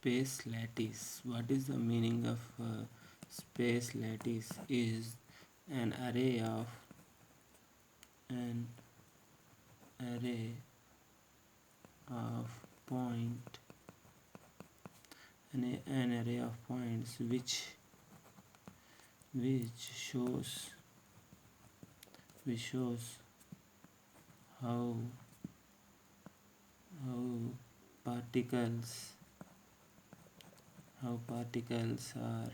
Space lattice. What is the meaning of space lattice? Is an array of an array of point an array of points which shows how how particles are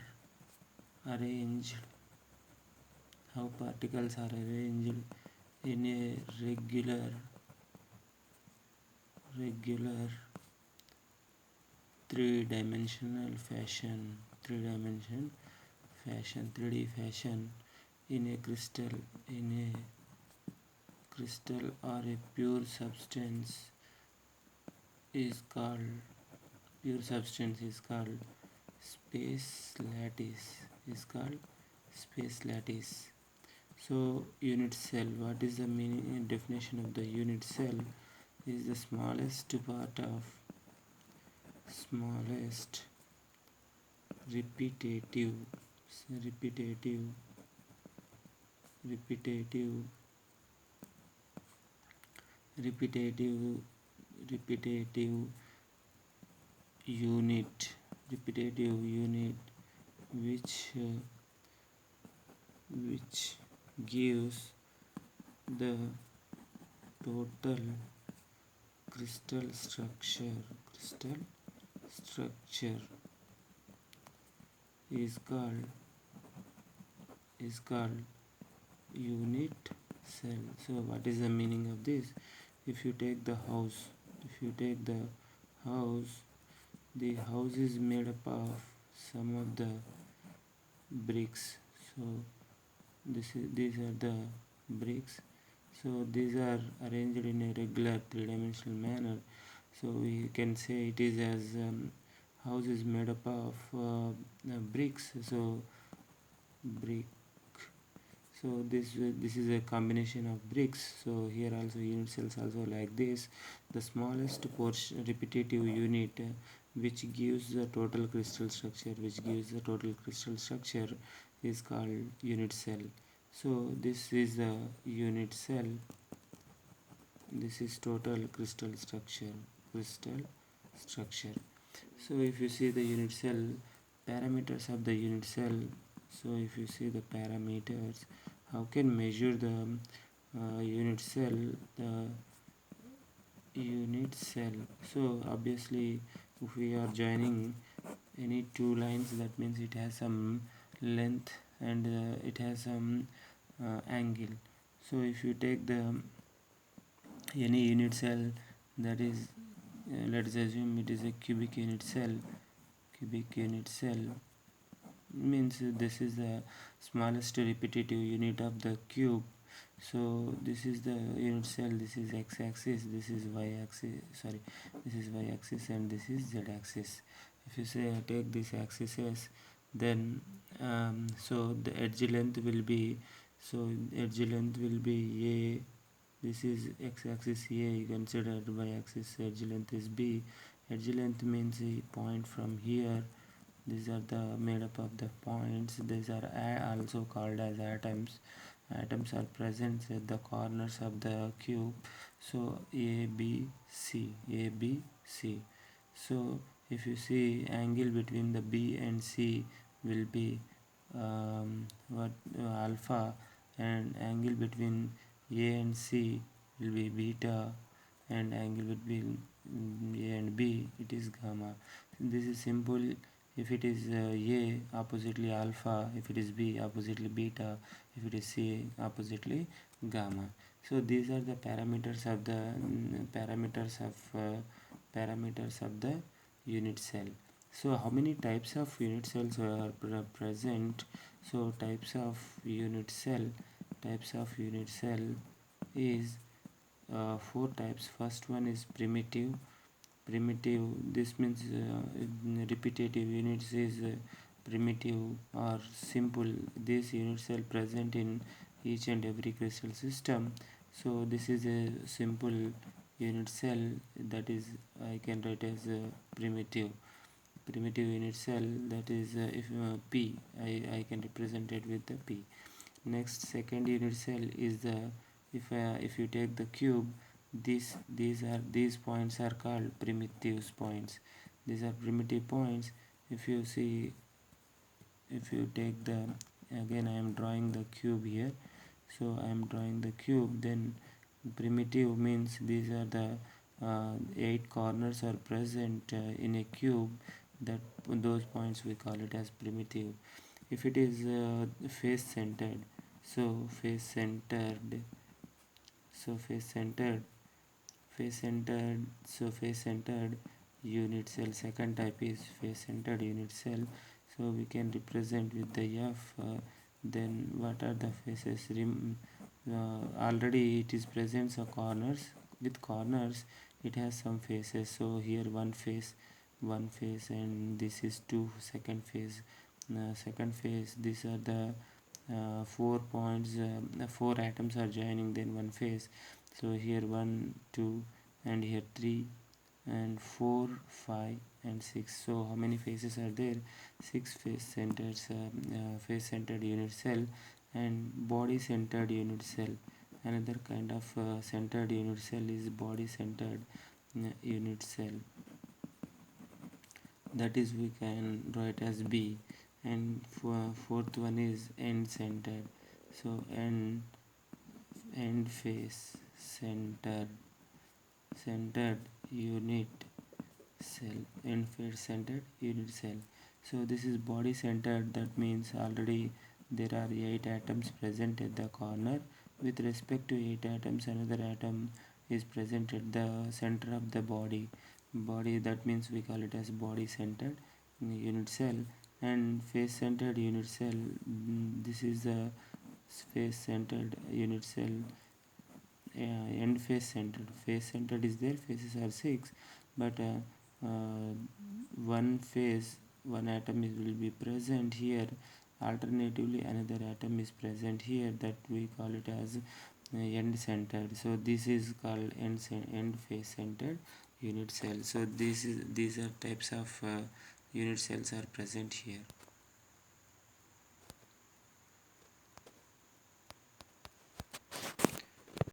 arranged in a regular three-dimensional fashion 3D fashion in a crystal or a is called pure substance is called space lattice is called space lattice. So unit cell, what is the meaning and definition of the unit cell? Is the smallest repetitive repetitive repetitive repetitive repetitive unit which gives the total crystal structure is called unit cell. So what is the meaning of this? If you take the house, house the house is made up of some of the bricks. So these are the bricks. So these are arranged in a regular three-dimensional manner. So we can say it is as house is made up of bricks. So brick. So this is a combination of bricks. So here also unit cells also like this. The smallest portion repetitive unit which gives the total crystal structure is called unit cell. So this is the unit cell. This is total crystal structure. So if you see the unit cell, parameters of the unit cell. So if you see the parameters, how can measure the unit cell? The unit cell. So obviously, if we are joining any two lines, that means it has some length and it has some angle. So if you take the any unit cell, that is let's assume it is a cubic unit cell means this is the smallest repetitive unit of the cube. So this is the unit cell, this is x-axis, this is y-axis and this is z-axis. If you say I take this axis as, then so the edge length will be a. This is x-axis A, you consider y-axis edge length is b. Edge length means a point from here. These are the made up of the points. These are also called as atoms. Atoms are present at the corners of the cube. So A B C. So if you see angle between the B and C will be alpha, and angle between A and C will be beta, and angle between A and B it is gamma. This is simple. If it is A, oppositely alpha; if it is B, oppositely beta; if it is C, oppositely gamma. So these are the parameters of the unit cell. So how many types of unit cells are present? So types of unit cell is four types. First one is primitive. This means repetitive units is primitive or simple. This unit cell present in each and every crystal system. So this is a simple unit cell, that is I can write as primitive. primitive unit cell, that is if p, I can represent it with the p. Next, second unit cell is the, if you take the cube, these points are called primitive points. These are primitive points. If you see, if you take the, again I am drawing the cube here, so I am drawing the cube, then primitive means these are the 8 corners are present in a cube, that those points we call it as primitive. If it is face centered, so face centered, so face centered face centered so face centered unit cell, second type is face centered unit cell. So we can represent with the f. Then what are the faces? Already it is present, so corners, with corners it has some faces. So here one face, and this is two, second phase. Second phase, these are the 4 points, 4 atoms are joining, then one phase. So here 1 2, and here 3 and 4 5 and 6. So how many phases are there? 6 face centered unit cell and body centered unit cell. Another kind of centered unit cell is body centered unit cell, that is we can draw it as b. And fourth one is end centered, so end face centered unit cell, end face centered unit cell. So this is body centered, that means already there are 8 atoms present at the corner. With respect to 8 atoms, another atom is present at the center of the body, that means we call it as body centered unit cell. And face centered unit cell, this is the face centered unit cell. End face centered is there, faces are 6, but one phase, one atom will be present here. Alternatively, another atom is present here, that we call it as end centered. So this is called end face centered unit cell. So these are types of unit cells are present here.